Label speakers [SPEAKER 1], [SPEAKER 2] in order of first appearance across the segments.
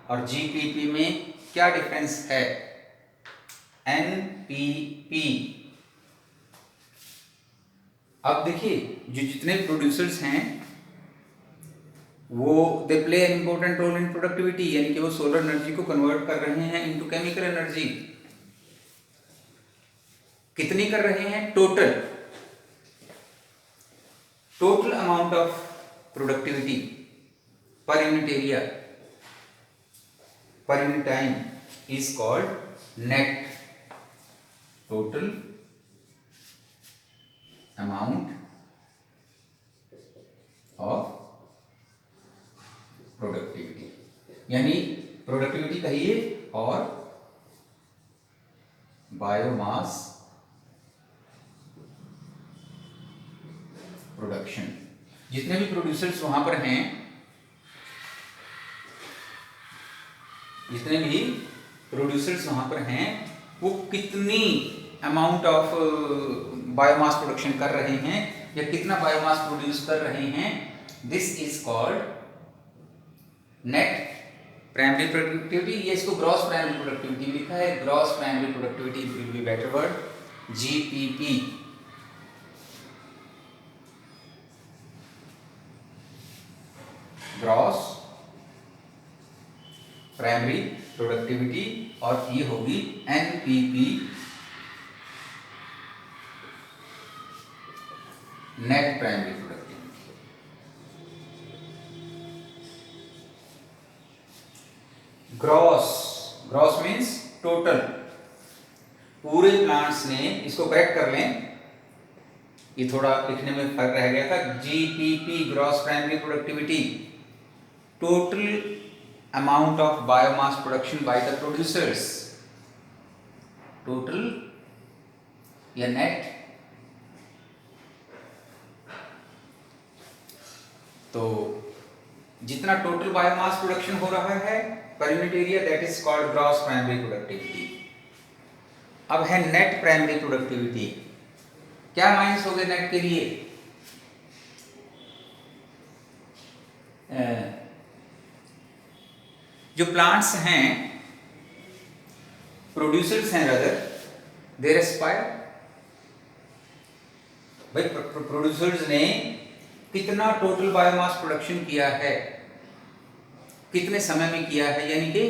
[SPEAKER 1] और जीपीपी में क्या डिफरेंस है? एनपीपी। अब देखिए, जो जितने प्रोड्यूसर्स हैं वो they play an important role in productivity, यानी कि वो सोलर एनर्जी को कन्वर्ट कर रहे हैं इनटू केमिकल एनर्जी। कितनी कर रहे हैं? Total amount of productivity per unit area per unit time is called net total amount of productivity, यानी प्रोडक्टिविटी कहिए और बायोमास प्रोडक्शन। जितने भी प्रोड्यूसर्स वहां पर हैं, वो कितनी अमाउंट ऑफ बायोमास प्रोडक्शन कर रहे हैं या कितना बायोमास प्रोड्यूस कर रहे हैं, this is called net primary productivity. ये इसको ग्रॉस प्राइमरी प्रोडक्टिविटी लिखा है। Gross primary productivity will be better word, GPP. Gross primary productivity, और ये होगी NPP, net primary productivity. Gross means total. पूरे प्लांट्स ने, इसको करेक्ट कर लें, ये थोड़ा लिखने में फर्क रह गया था। GPP gross primary productivity, total amount of biomass production by the producers, total या net। तो जितना टोटल बायोमास प्रोडक्शन हो रहा है per unit area, that is called gross primary productivity. अब है नेट प्राइमरी प्रोडक्टिविटी। क्या माइनस हो गए नेट के लिए? जो प्लांट्स हैं, प्रोड्यूसर्स हैं रादर, दे एस्पायर। भाई प्रोड्यूसर्स ने कितना टोटल बायोमास प्रोडक्शन किया है, कितने समय में किया है, यानी कि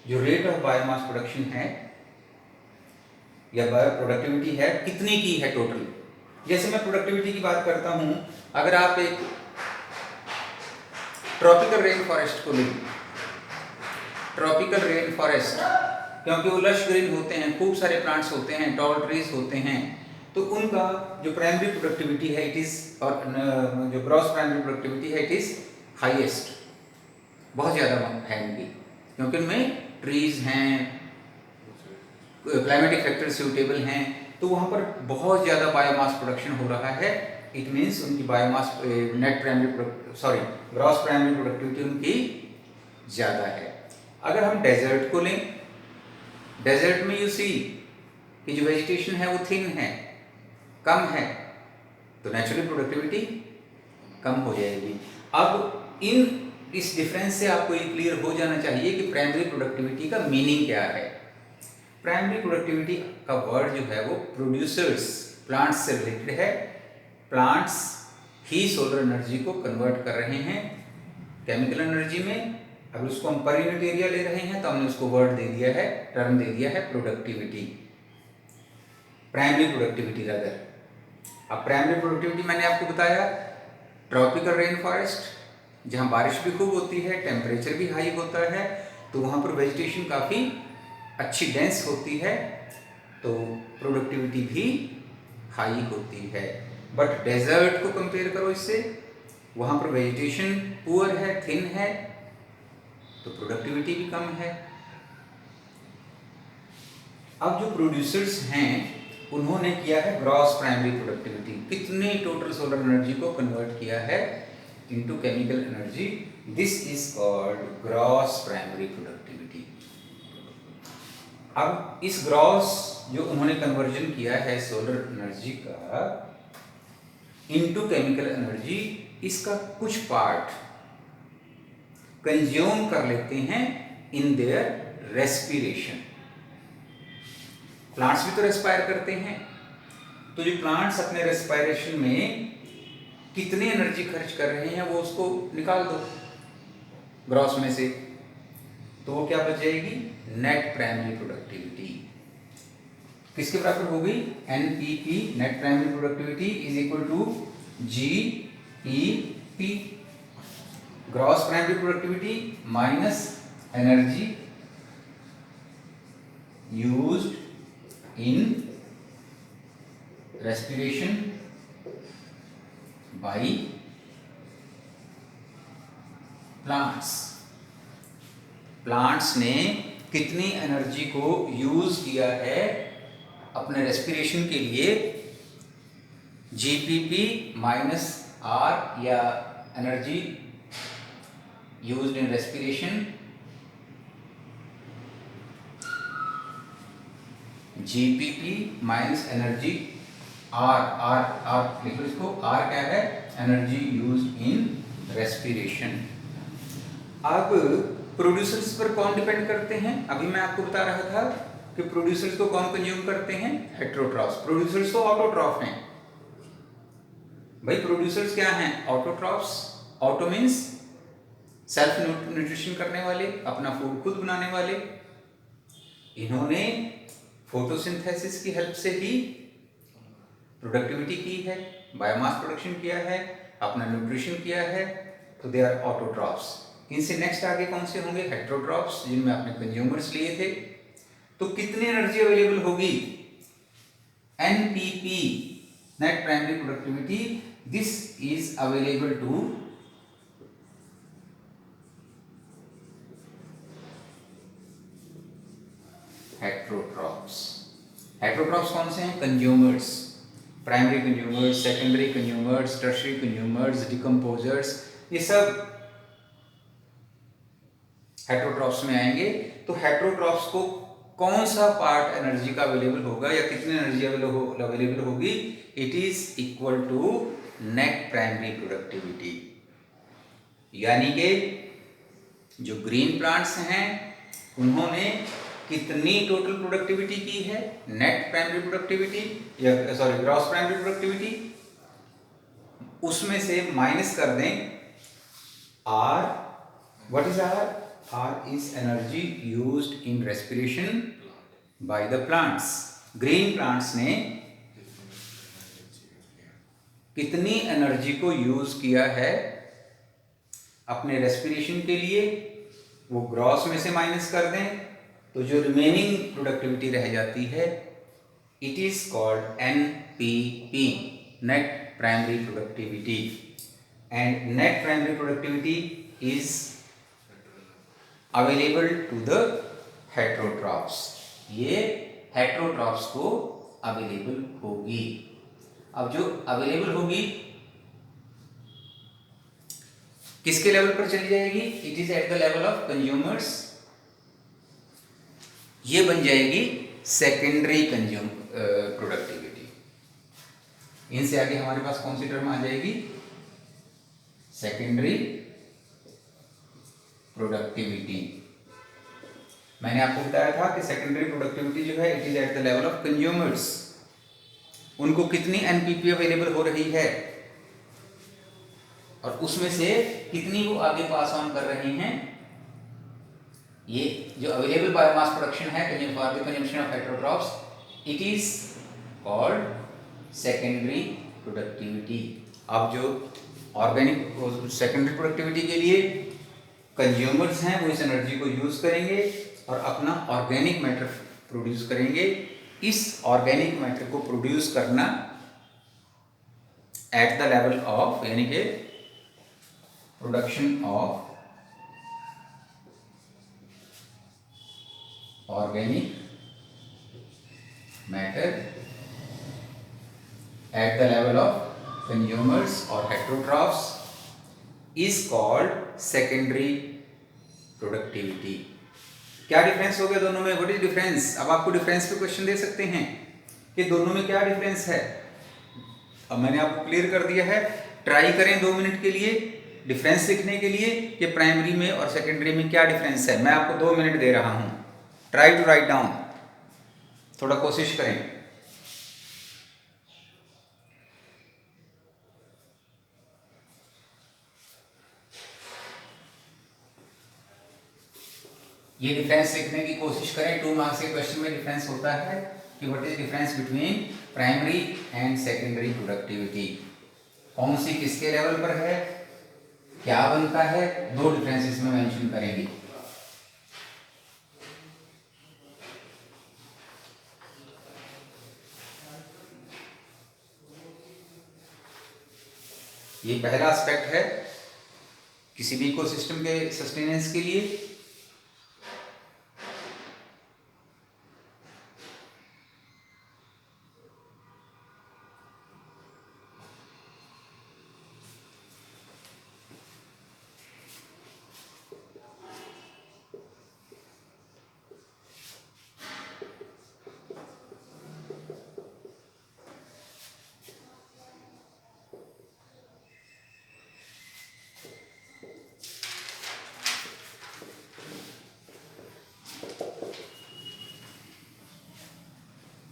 [SPEAKER 1] जो रेट ऑफ बायोमास प्रोडक्शन है या बायो प्रोडक्टिविटी है, कितनी की है टोटल। जैसे मैं प्रोडक्टिविटी की बात करता हूं, अगर आप एक ट्रॉपिकल रेन फॉरेस्ट को लें, ट्रॉपिकल रेन फॉरेस्ट, क्योंकि वो लश ग्रीन होते हैं, खूब सारे प्लांट्स होते हैं, टॉल ट्रीज होते हैं, तो उनका जो प्राइमरी प्रोडक्टिविटी है इट इज, और जो ग्रॉस प्राइमरी प्रोडक्टिविटी है इट इज हाईएस्ट, बहुत ज़्यादा है इनकी, क्योंकि उनमें ट्रीज हैं, क्लाइमेटिक फैक्टर सूटेबल हैं, तो वहाँ पर बहुत ज़्यादा बायोमास प्रोडक्शन हो रहा है। इट मीन्स उनकी biomass net primary gross primary productivity उनकी ज़्यादा है। अगर हम डेजर्ट को लें, डेजर्ट में यू सी कि जो वेजिटेशन है वो थिन है, कम है, तो नेचुरली प्रोडक्टिविटी कम हो जाएगी। अब इस डिफरेंस से आपको ये क्लियर हो जाना चाहिए कि प्राइमरी प्रोडक्टिविटी का मीनिंग क्या है। प्राइमरी प्रोडक्टिविटी का वर्ड जो है वो प्रोड्यूसर्स, प्लांट्स से रिलेटेड है। प्लांट्स ही सोलर एनर्जी को कन्वर्ट कर रहे हैं केमिकल एनर्जी में। अगर उसको हम पर यूनिट एरिया ले रहे हैं तो हमने उसको वर्ड दे दिया है, टर्म दे दिया है प्रोडक्टिविटी, प्राइमरी प्रोडक्टिविटी रादर। अब प्राइमरी प्रोडक्टिविटी मैंने आपको बताया, ट्रॉपिकल रेन फॉरेस्ट जहाँ बारिश भी खूब होती है, टेम्परेचर भी हाई होता है, तो वहाँ पर वेजिटेशन काफ़ी अच्छी डेंस होती है, तो प्रोडक्टिविटी भी हाई होती है। बट डेजर्ट को कंपेयर करो इससे, वहाँ पर वेजिटेशन पुअर है, थिन है, तो प्रोडक्टिविटी भी कम है। अब जो प्रोड्यूसर्स हैं उन्होंने किया है ग्रॉस प्राइमरी प्रोडक्टिविटी, कितने टोटल सोलर एनर्जी को कन्वर्ट किया है into chemical energy, this is called gross primary productivity. अब इस ग्रॉस जो उन्होंने कन्वर्जन किया है सोलर एनर्जी का इनटू केमिकल एनर्जी, इसका कुछ पार्ट कंज्यूम कर लेते हैं इन देयर रेस्पिरेशन। प्लांट्स भी तो रेस्पायर करते हैं, तो जो प्लांट्स अपने रेस्पायरेशन में कितनी एनर्जी खर्च कर रहे हैं वो उसको निकाल दो ग्रॉस में से, तो वो क्या बच जाएगी, नेट प्राइमरी प्रोडक्टिविटी किसके बराबर होगी, NPP net primary productivity is equal to GPP gross primary productivity minus energy used in respiration by plants. Plants ने कितनी एनर्जी को यूज किया है अपने रेस्पिरेशन के लिए, GPP माइनस R या energy used in respiration, GPP minus energy R लिखो इसको, R क्या है, एनर्जी यूज्ड इन रेस्पिरेशन। अब प्रोड्यूसर्स पर कौन डिपेंड करते हैं, अभी मैं आपको बता रहा था कि प्रोड्यूसर्स को कौन कंज्यूम करते हैं, हेटेरोट्रॉफ्स। प्रोड्यूसर्स तो ऑटोट्रॉफ हैं भाई, प्रोड्यूसर्स क्या हैं, autotrophs. Auto means self nutrition करने वाले, अपना फूड खुद बनाने वाले। इन्होंने फोटोसिंथेसिस की हेल्प से ही प्रोडक्टिविटी की है, बायोमास प्रोडक्शन किया है, अपना न्यूट्रिशन किया है, तो दे आर ऑटोट्रॉफ्स। इनसे नेक्स्ट आगे कौन से होंगे, हेटेरोट्रॉफ्स, जिनमें आपने कंज्यूमर्स लिए थे। तो कितनी एनर्जी अवेलेबल होगी, NPP net primary productivity, this is available to heterotrophs. Heterotrophs कौन से हैं, consumers, primary consumers, secondary consumers, tertiary consumers, decomposers, ये सब हेटेरोट्रॉफ्स में आएंगे। तो हेटेरोट्रॉफ्स को कौन सा पार्ट एनर्जी का अवेलेबल होगा या कितनी एनर्जी अवेलेबल होगी, it is equal to net primary productivity. यानी कि जो ग्रीन प्लांट्स हैं उन्होंने कितनी टोटल प्रोडक्टिविटी की है, नेट प्राइमरी प्रोडक्टिविटी या सॉरी ग्रॉस प्राइमरी प्रोडक्टिविटी, उसमें से माइनस कर दें R। What is R? R is energy used in respiration by the plants. Green plants ने कितनी एनर्जी को यूज किया है अपने रेस्पिरेशन के लिए, वो ग्रॉस में से माइनस कर दें, तो जो रिमेनिंग प्रोडक्टिविटी रह जाती है, it is called NPP net primary productivity. And net primary productivity is available to the heterotrophs. ये हेटेरोट्रॉफ्स को अवेलेबल होगी। अब जो अवेलेबल होगी किसके लेवल पर चली जाएगी, it is eight the level of consumers. ये बन जाएगी सेकेंडरी कंज्यूम प्रोडक्टिविटी। इनसे आगे हमारे पास कौन सी टर्म आ जाएगी, सेकेंडरी प्रोडक्टिविटी। मैंने आपको बताया था कि सेकेंडरी प्रोडक्टिविटी जो है it is eight the level of consumers. उनको कितनी NPP अवेलेबल हो रही है और उसमें से कितनी वो आगे पास ऑन कर रहे हैं। ये जो अवेलेबल बायोमास प्रोडक्शन है for the consumption of heterotrophs, it is called secondary productivity. अब जो ऑर्गेनिक सेकेंडरी प्रोडक्टिविटी के लिए कंज्यूमर्स हैं वो इस एनर्जी को यूज करेंगे और अपना ऑर्गेनिक मैटर प्रोड्यूस करेंगे। इस ऑर्गेनिक मैटर को प्रोड्यूस करना एट द लेवल ऑफ, यानी कि production of organic matter at the level of consumers और heterotrophs is called secondary productivity. क्या डिफरेंस हो गया दोनों में, व्हाट इज डिफरेंस। अब आपको डिफरेंस पे क्वेश्चन दे सकते हैं कि दोनों में क्या डिफरेंस है। अब मैंने आपको क्लियर कर दिया है, ट्राई करें 2 मिनट के लिए डिफरेंस लिखने के लिए कि प्राइमरी में और सेकेंडरी में क्या डिफरेंस है। मैं आपको 2 मिनट दे रहा हूं, ट्राई टू राइट डाउन, थोड़ा कोशिश करें। ये डिफरेंस लिखने की कोशिश करें। 2 मार्क्स के क्वेश्चन में डिफरेंस होता है कि what is difference between primary and secondary productivity, कौन सी किसके लेवल पर है, क्या बनता है, 2 डिफरेंस इसमें मेंशन करेंगे। ये पहला एस्पेक्ट है किसी भी इकोसिस्टम के सस्टेनेंस के लिए।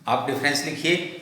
[SPEAKER 1] आप डिफरेंस लिखिए।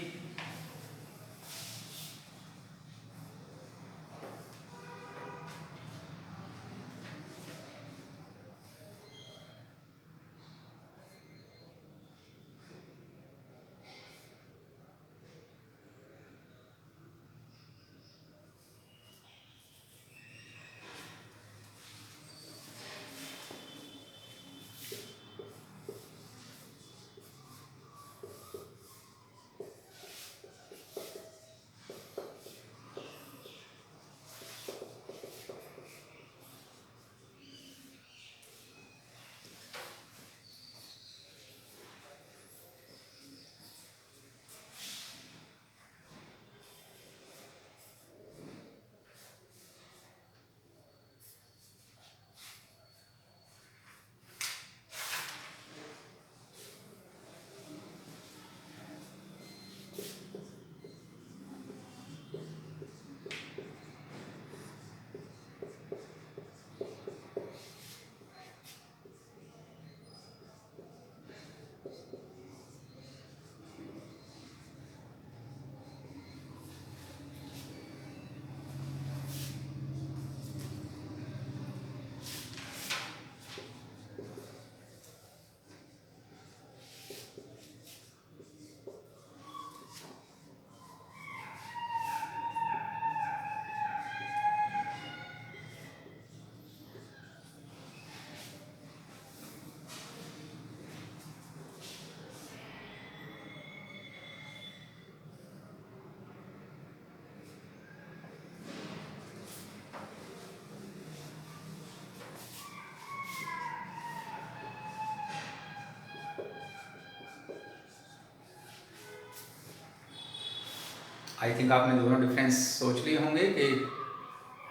[SPEAKER 1] आई थिंक आपने दोनों डिफरेंस सोच लिए होंगे कि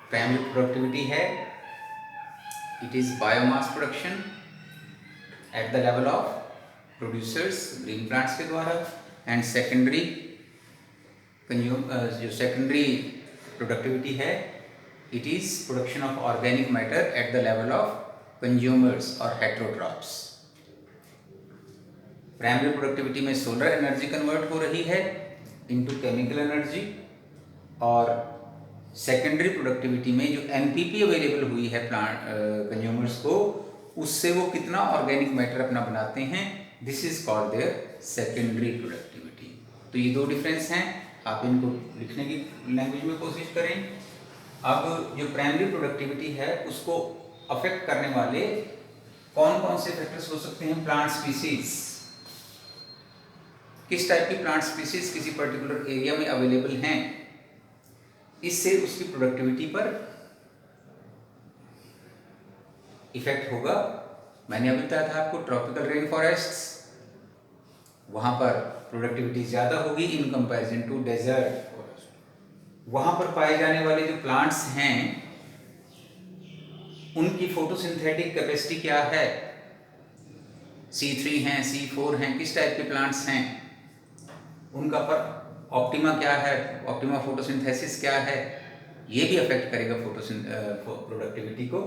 [SPEAKER 1] प्राइमरी प्रोडक्टिविटी है, it is biomass production at the level of producers green plants के द्वारा, एंड सेकेंडरी जो सेकेंडरी प्रोडक्टिविटी है it is production of organic matter at the level of consumers और हेटेरोट्रॉप्स। प्राइमरी प्रोडक्टिविटी में solar energy convert हो रही है into chemical energy, और सेकेंडरी प्रोडक्टिविटी में जो एमपीपी अवेलेबल हुई है प्लांट कंज्यूमर्स को, उससे वो कितना ऑर्गेनिक मैटर अपना बनाते हैं, this is called their secondary productivity. तो ये 2 डिफरेंस हैं, आप इनको लिखने की लैंग्वेज में कोशिश करें। अब जो प्राइमरी प्रोडक्टिविटी है उसको अफेक्ट करने वाले कौन कौन से फैक्टर्स हो सकते हैं। प्लांट स्पीसीज, किस टाइप की प्लांट स्पीसीज किसी पर्टिकुलर एरिया में अवेलेबल हैं, इससे उसकी प्रोडक्टिविटी पर इफेक्ट होगा। मैंने अभी बताया था आपको ट्रॉपिकल रेन फॉरेस्ट्स, वहां पर प्रोडक्टिविटी ज़्यादा होगी in comparison to desert forest. वहां पर पाए जाने वाले जो प्लांट्स हैं उनकी फोटोसिंथेटिक कैपेसिटी क्या है, C3 हैं, C4 हैं, किस टाइप के प्लांट्स हैं, उनका पर ऑप्टिमा क्या है, ऑप्टिमा फोटोसिंथेसिस क्या है, ये भी अफेक्ट करेगा प्रोडक्टिविटी को।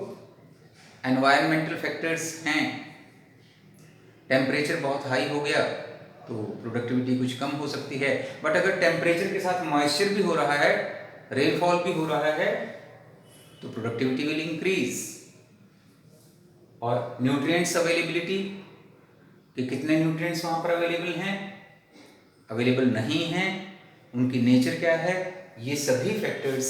[SPEAKER 1] एनवायरमेंटल फैक्टर्स हैं, टेम्परेचर बहुत हाई हो गया तो प्रोडक्टिविटी कुछ कम हो सकती है, बट अगर टेम्परेचर के साथ मॉइस्चर भी हो रहा है, रेनफॉल भी हो रहा है, तो प्रोडक्टिविटी विल इंक्रीज। और न्यूट्रिएंट्स अवेलेबिलिटी, कि कितने न्यूट्रिएंट्स वहाँ पर अवेलेबल हैं, अवेलेबल नहीं हैं, उनकी नेचर क्या है, ये सभी फैक्टर्स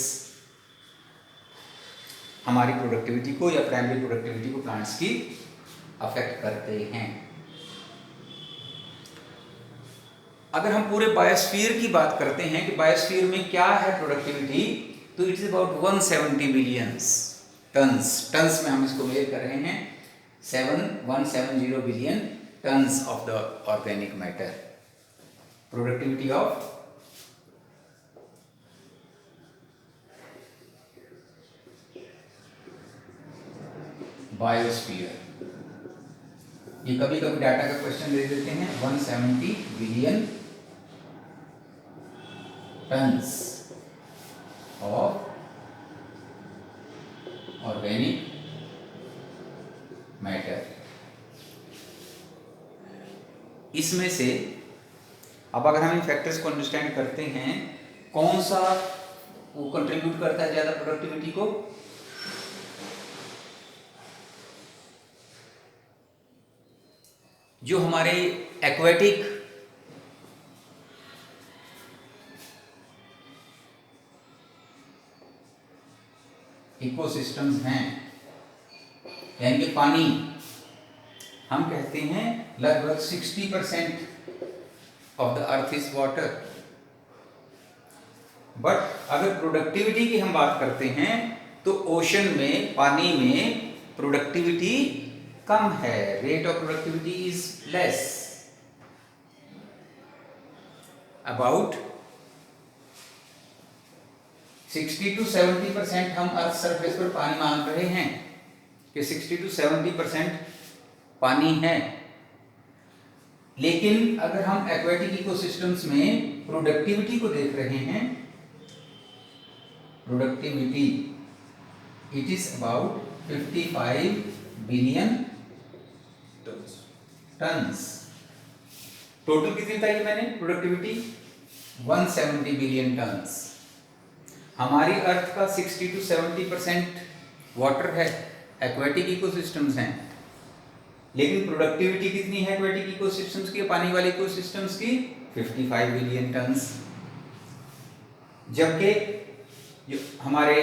[SPEAKER 1] हमारी प्रोडक्टिविटी को या प्राइमरी प्रोडक्टिविटी को प्लांट्स की अफेक्ट करते हैं। अगर हम पूरे बायोस्फीयर की बात करते हैं कि बायोस्फीयर में क्या है प्रोडक्टिविटी, तो it is about 170 billions tons में हम इसको मेजर कर रहे हैं, 170 billion tons of the organic matter, productivity of biosphere. ये कभी कभी डाटा का क्वेश्चन दे देते हैं, 170 billion tons of organic matter. इसमें से अब अगर हम इन फैक्टर्स को अंडरस्टैंड करते हैं, कौन सा वो कंट्रीब्यूट करता है ज्यादा प्रोडक्टिविटी को, जो हमारे एक्वेटिक इकोसिस्टम्स हैं, यानी कि पानी, हम कहते हैं लगभग 60% of the earth is water. But अगर प्रोडक्टिविटी की हम बात करते हैं तो ओशन में, पानी में प्रोडक्टिविटी कम है, rate of productivity is less, about 60 to 70% हम अर्थ सरफेस पर पानी मान रहे हैं कि 60 to 70% पानी है। लेकिन अगर हम एक्वेटिक इकोसिस्टम्स में प्रोडक्टिविटी को देख रहे हैं, productivity it is about 55 billion turns. Total कितनी बताई मैंने प्रोडक्टिविटी, 170 बिलियन टन्स। हमारी अर्थ का 60 to 70% वाटर है, एक्वेटिक इकोसिस्टम्स हैं, लेकिन प्रोडक्टिविटी कितनी है एक्वेटिक इकोसिस्टम्स की, पानी वाले इकोसिस्टम्स की, 55 बिलियन टन्स। जबकि जो हमारे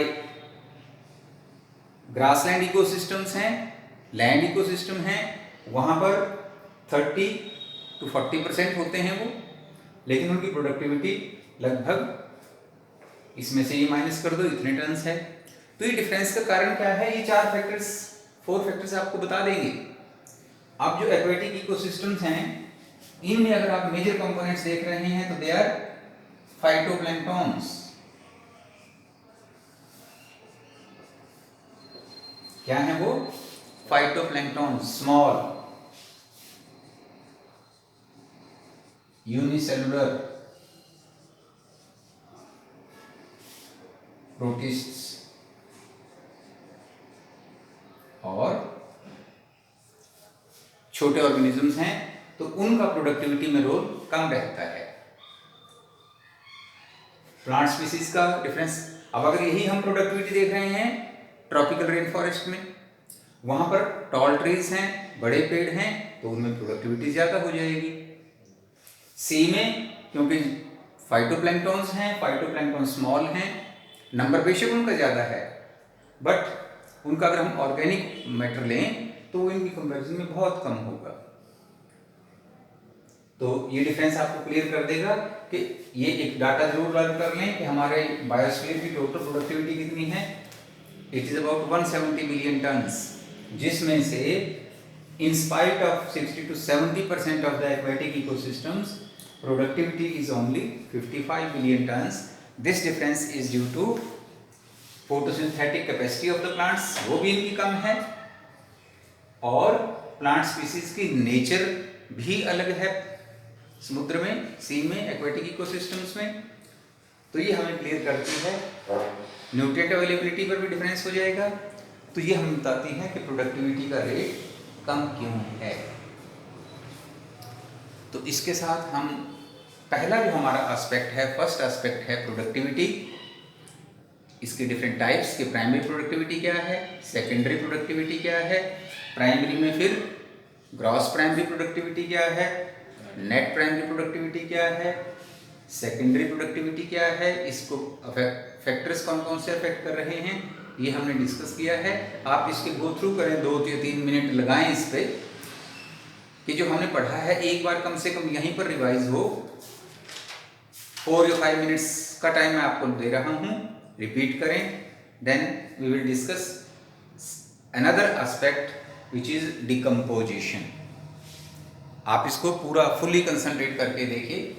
[SPEAKER 1] ग्रासलैंड इकोसिस्टम्स हैं, लैंड इकोसिस्टम हैं, वहां पर 30 to 40% होते हैं वो, लेकिन उनकी प्रोडक्टिविटी लगभग, इसमें से ये माइनस कर दो, इतने टन्स है। तो ये डिफरेंस का कारण क्या है, ये 4 फैक्टर्स आपको बता देंगे। अब जो एक्वेटिक इकोसिस्टम्स हैं, इनमें अगर आप मेजर कंपोनेंट्स देख रहे हैं तो दे आर फाइटोप्लैंक्टन्स। क्या है वो, फाइटोप्लैंक्टन्स, स्मॉल यूनिसेलुलर प्रोटिस्ट्स और छोटे ऑर्गेनिजम्स हैं, तो उनका प्रोडक्टिविटी में रोल कम रहता है। प्लांट स्पीसीज का डिफरेंस, अब अगर यही हम प्रोडक्टिविटी देख रहे हैं ट्रॉपिकल रेन फॉरेस्ट में, वहां पर टॉल ट्रीज हैं, बड़े पेड़ हैं, तो उनमें प्रोडक्टिविटी ज्यादा हो जाएगी। सी में क्योंकि फाइटोप्लैंक्टन्स हैं, फाइटोप्लैंक्टन स्मॉल हैं, नंबर बेशक उनका ज़्यादा है, बट उनका अगर हम ऑर्गेनिक मैटर लें तो वो इनकी कंपैरिजन में बहुत कम होगा। तो ये डिफरेंस आपको क्लियर कर देगा कि ये एक डाटा जरूर लर्न कर लें कि हमारे बायोस्फीयर की टोटल प्रोडक्टिविटी कितनी है, it is about 170 billion turns, जिसमें से in spite of 60 to 70% of the aquatic ecosystems, productivity is only 55 billion tons. This difference is due to photosynthetic capacity of the plants, वो भी इनकी कम है, और प्लांट स्पीसीज की नेचर भी अलग है, समुद्र में, सी में, एक्वेटिक इकोसिस्टम्स में। तो ये हमें क्लियर करती है न्यूट्रिएंट अवेलेबिलिटी पर भी डिफरेंस हो जाएगा। तो ये हमें बताती है कि प्रोडक्टिविटी का रेट कम क्यों है। तो इसके साथ हम पहला जो हमारा एस्पेक्ट है, फर्स्ट एस्पेक्ट है प्रोडक्टिविटी, इसके डिफरेंट टाइप्स कि प्राइमरी प्रोडक्टिविटी क्या है, सेकेंडरी प्रोडक्टिविटी क्या है, प्राइमरी में फिर ग्रॉस प्राइमरी प्रोडक्टिविटी क्या है, नेट प्राइमरी प्रोडक्टिविटी क्या है, सेकेंडरी प्रोडक्टिविटी क्या है, इसको फैक्टर्स कौन कौन से अफेक्ट कर रहे हैं, ये हमने डिस्कस किया है। आप इसके गो थ्रू करें, 2 या 3 मिनट लगाएं इस पे कि जो हमने पढ़ा है एक बार कम से कम यहीं पर रिवाइज हो। 4 या 5 मिनट्स का टाइम मैं आपको दे रहा हूँ, रिपीट करें, then we will discuss another aspect which is decomposition. आप इसको पूरा फुली कंसंट्रेट करके देखिए।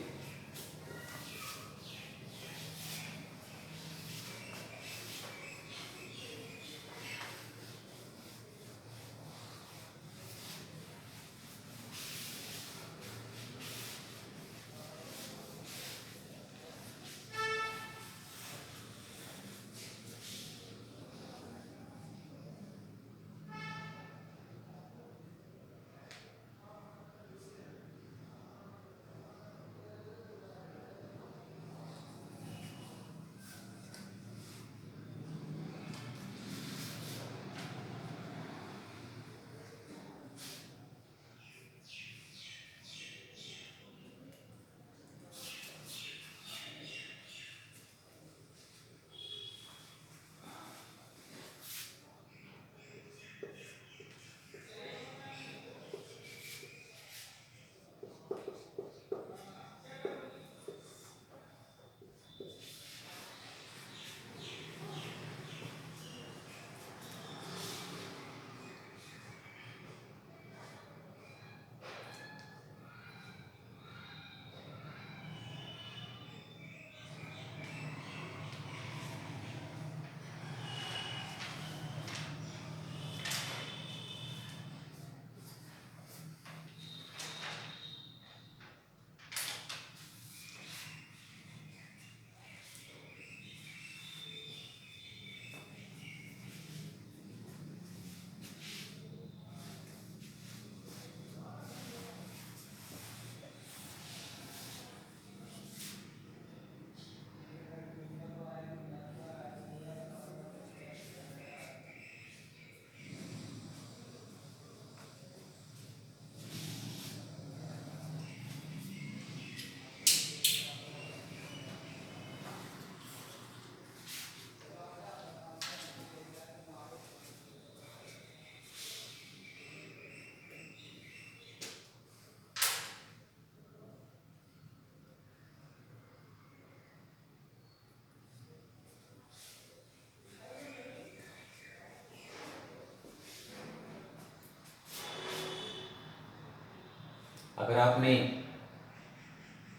[SPEAKER 1] अगर आपने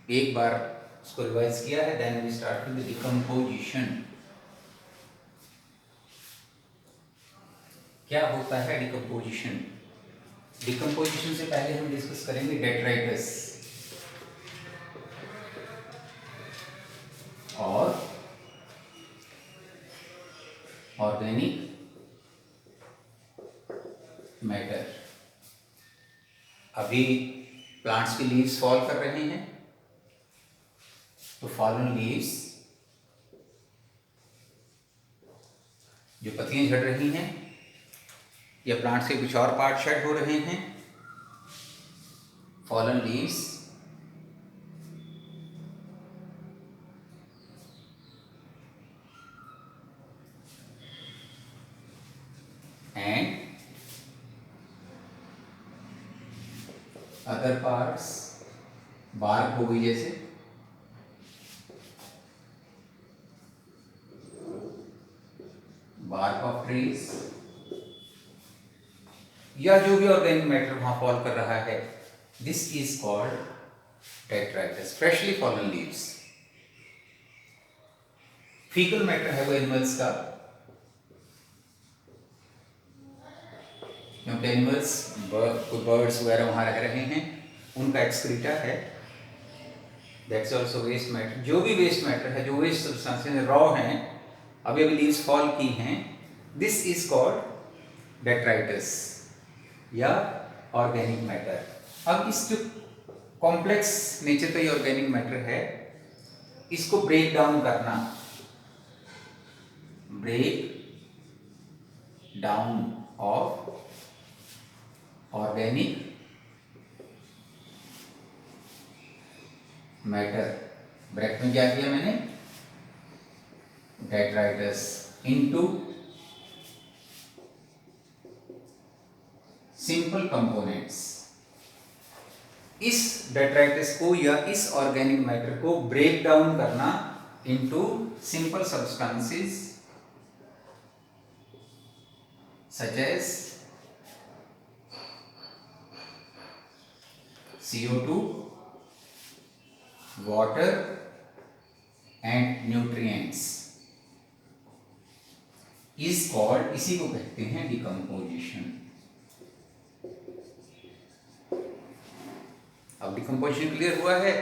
[SPEAKER 1] एक बार उसको रिवाइज किया है, then we start with decomposition. क्या होता है डिकम्पोजिशन? डिकम्पोजिशन से पहले हम डिस्कस करेंगे डेट्राइटस और ऑर्गेनिक मैटर। अभी प्लांट्स के लीव्स फॉल कर रहे हैं, तो फॉलन लीव्स, जो पत्तियां झड़ रही हैं या प्लांट्स के कुछ और पार्ट शेड हो रहे हैं, fallen leaves and other parts, bark हो गई जैसे, बार्क ऑफ ट्रीज, या जो भी ऑर्गेनिक मैटर वहां फॉल कर रहा है, this is called detritus, freshly fallen leaves. Faecal matter है वो एनिमल्स का, क्योंकि एनिमल्स, कोई बर्ड्स वगैरह वहां रह रहे हैं, उनका एक्सक्रीटा है, दैट्स ऑल्सो वेस्ट मैटर। जो भी वेस्ट मैटर है, जो वेस्ट सब्सटेंसेस रॉ हैं, अभी अभी लीव्स फॉल की हैं, दिस इज कॉल्ड डेट्राइटस या ऑर्गेनिक मैटर। अब इस जो कॉम्प्लेक्स नेचर का ये ऑर्गेनिक मैटर है, इसको ब्रेक डाउन करना, break down of organic matter, bracket में क्या किया मैंने, डेट्राइटस इनटू सिंपल कंपोनेंट्स। इस डेट्राइटस को या इस ऑर्गेनिक मैटर को ब्रेक डाउन करना into simple substances such as CO2, water and nutrients is called, इसी को कहते हैं डिकम्पोजिशन। अब डिकम्पोजिशन क्लियर हुआ है।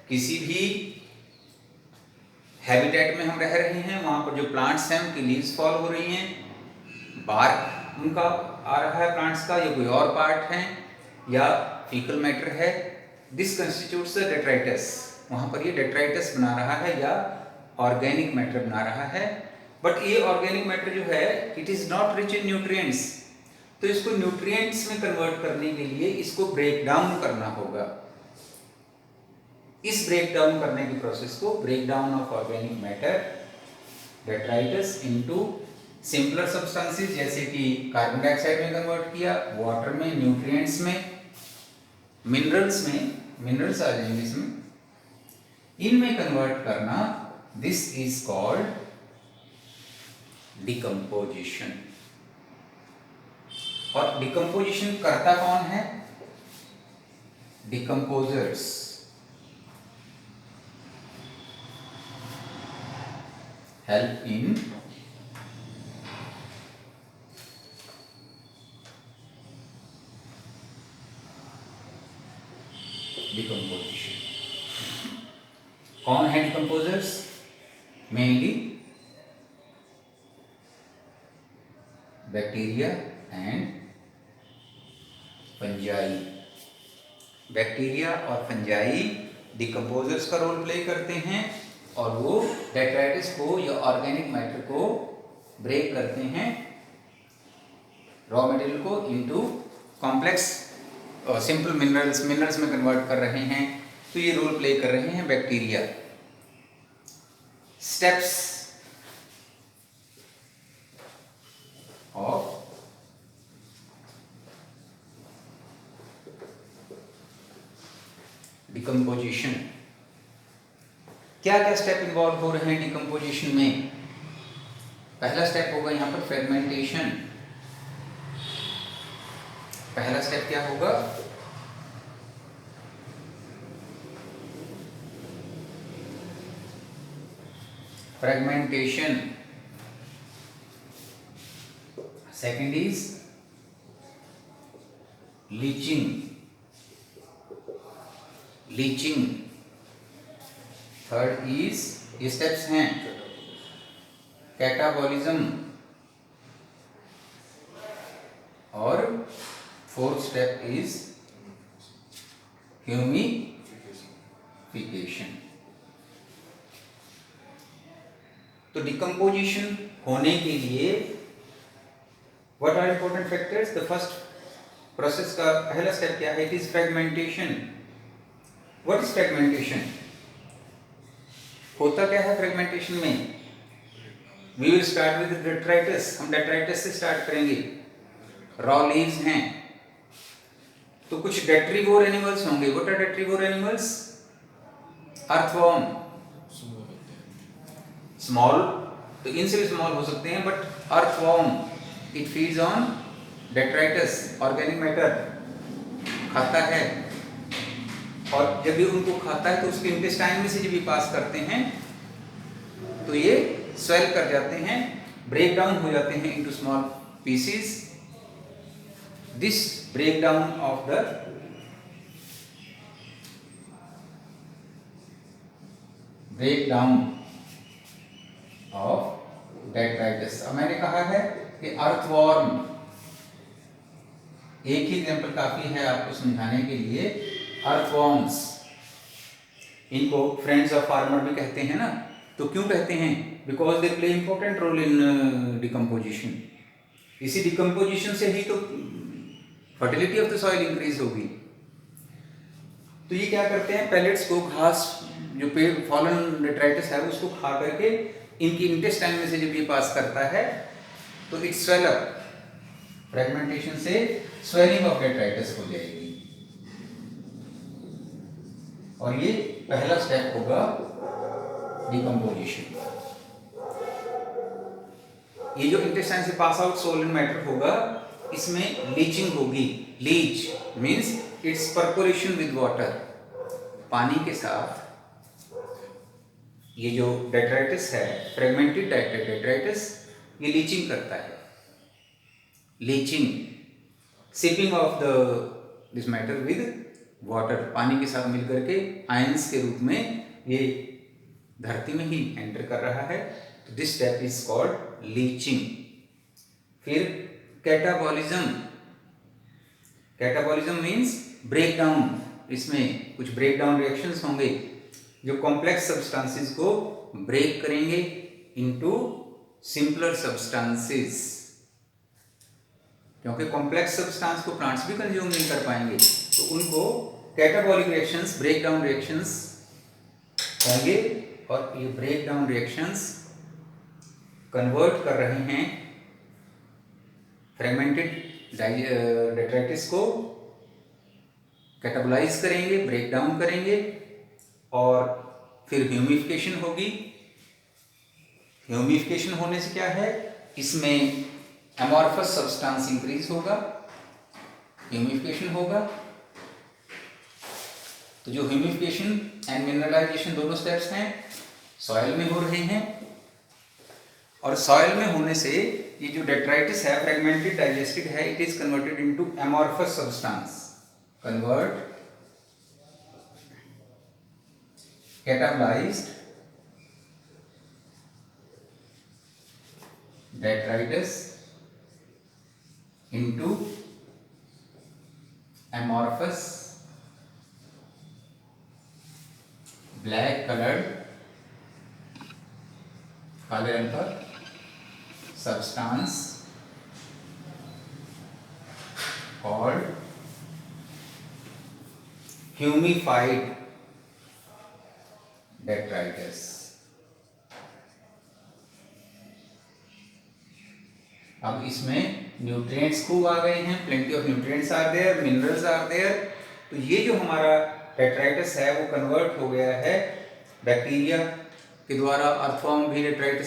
[SPEAKER 1] किसी भी हैबिटेट में हम रह रहे हैं, वहां पर जो प्लांट्स हैं उनकी लीव्स फॉल हो रही हैं, बार्क उनका आ रहा है प्लांट्स का, या कोई और पार्ट है या फीकल मैटर है, दिस कंस्टिट्यूट्स द डेट्राइटस। वहां पर ये डेट्राइटस बना रहा है या ऑर्गेनिक मैटर बना रहा है। बट ये ऑर्गेनिक मैटर जो है it is not rich in nutrients, तो इसको न्यूट्रिएंट्स में कन्वर्ट करने के लिए इसको ब्रेक डाउन करना होगा। इस ब्रेक डाउन करने की प्रोसेस को break down of organic matter detritus into simpler substances, जैसे कि कार्बन डाइऑक्साइड में कन्वर्ट किया, वाटर में, न्यूट्रिएंट्स में, मिनरल्स में, मिनरल्स आ जाएंगे इसमें, इनमें कन्वर्ट करना, दिस इज कॉल्ड डिकम्पोजिशन। और डिकम्पोजिशन करता कौन है, डिकम्पोजर्स। Help in decomposition. कौन है decomposers, mainly bacteria and fungi. Bacteria और फंजाई डिकम्पोजर्स का रोल प्ले करते हैं और वो डेट्राइटस को या ऑर्गेनिक मैटर को ब्रेक करते हैं, रॉ मटेरियल को इनटू कॉम्प्लेक्स सिंपल मिनरल्स में कन्वर्ट कर रहे हैं। तो ये रोल प्ले कर रहे हैं बैक्टीरिया। स्टेप्स ऑफ डिकम्पोजिशन, क्या क्या स्टेप इन्वॉल्व हो रहे हैं डिकम्पोजिशन में। पहला स्टेप होगा यहां पर फ्रेगमेंटेशन। पहला स्टेप क्या होगा, fragmentation. Second is leaching. Third is, ये स्टेप्स हैं, कैटाबॉलिज्म। और फोर्थ स्टेप इज ह्यूमिफिकेशन। तो डिकम्पोजिशन होने के लिए what are important factors. The first process का पहला स्टेप क्या है, it is fragmentation. What is fragmentation, होता क्या है फ्रेगमेंटेशन में। We will start with detritus, हम डेट्राइटस से स्टार्ट करेंगे। रॉ लीव्स हैं, तो कुछ डेट्रीवोर एनिमल्स होंगे। What are detritivore animals, earthworm, small, तो इनसे भी स्मॉल हो सकते हैं, but earthworm it feeds on detritus, organic matter खाता है। और जब भी उनको खाता है तो उसके इंटेस्टाइन में से जब भी पास करते हैं तो ये स्वेल कर जाते हैं, ब्रेक डाउन हो जाते हैं into small pieces. This break down of the breakdown of detritus. अब मैंने कहा है कि अर्थवॉर्म, एक ही एग्जाम्पल काफी है आपको समझाने के लिए। अर्थवॉर्म्स, इनको फ्रेंड्स ऑफ फार्मर भी कहते हैं ना। तो क्यों कहते हैं? Because they play important role in decomposition. इसी डिकम्पोजिशन से ही तो fertility of the soil increase होगी। तो ये क्या करते हैं, पेलेट्स को, घास, जो पेड़ फॉलन डेट्राइटिस है उसको खा करके इनकी इंटेस्टाइन में से जब ये पास करता है तो इट स्वेल अप, फ्रेगमेंटेशन से स्वेलिंग ऑफ डेट्राइटिस हो जाएगी। और ये पहला स्टेप होगा डिकम्पोजिशन। ये जो इंटेस्टाइन से पास आउट सोलन मैटर होगा, इसमें लीचिंग होगी। Leach means it's percolation with water, पानी के साथ ये जो डेट्राइटिस है, फ्रेगमेंटेड डेट्राइटिस, ये लीचिंग करता है। Leaching, sipping of the this matter with water, पानी के साथ मिलकर के आयंस के रूप में ये धरती में ही एंटर कर रहा है। तो this step is called leaching. फिर catabolism. Catabolism means break down. इसमें कुछ ब्रेक डाउन रिएक्शंस होंगे जो कॉम्प्लेक्स सब्सटेंसेस को ब्रेक करेंगे इनटू सिंपलर सब्सटेंसेस, क्योंकि कॉम्प्लेक्स सब्सटेंस को प्लांट्स भी कंज्यूम नहीं कर पाएंगे, तो उनको catabolic reactions, break down reactions होंगे। और ये ब्रेक डाउन रिएक्शंस कन्वर्ट कर रहे हैं फ्रेगमेंटेड डेट्राइटिस को, कैटाबोलाइज करेंगे, ब्रेक डाउन करेंगे, और फिर ह्यूमिफिकेशन होगी। ह्यूमिफिकेशन होने से क्या है, इसमें एमॉर्फस सब्सटेंस इंक्रीज होगा, ह्यूमिफिकेशन होगा। तो जो ह्यूमिफिकेशन एंड मिनरलाइजेशन दोनों स्टेप्स हैं सॉइल में हो रहे हैं, और सॉइल में होने से ये जो डेट्राइटिस है फ्रेगमेंटेड डाइजेस्टेड है, it is converted into amorphous substance, convert catabolized detritus into amorphous black colored, काले रंग का substance called humified detritus। अब इसमें न्यूट्रिएंट्स खूब आ गए हैं, plenty of nutrients are there, minerals are there. तो ये जो हमारा डेट्राइटिस है वो कन्वर्ट हो गया है बैक्टीरिया के द्वारा। अर्थवॉर्म भी डेट्राइटिस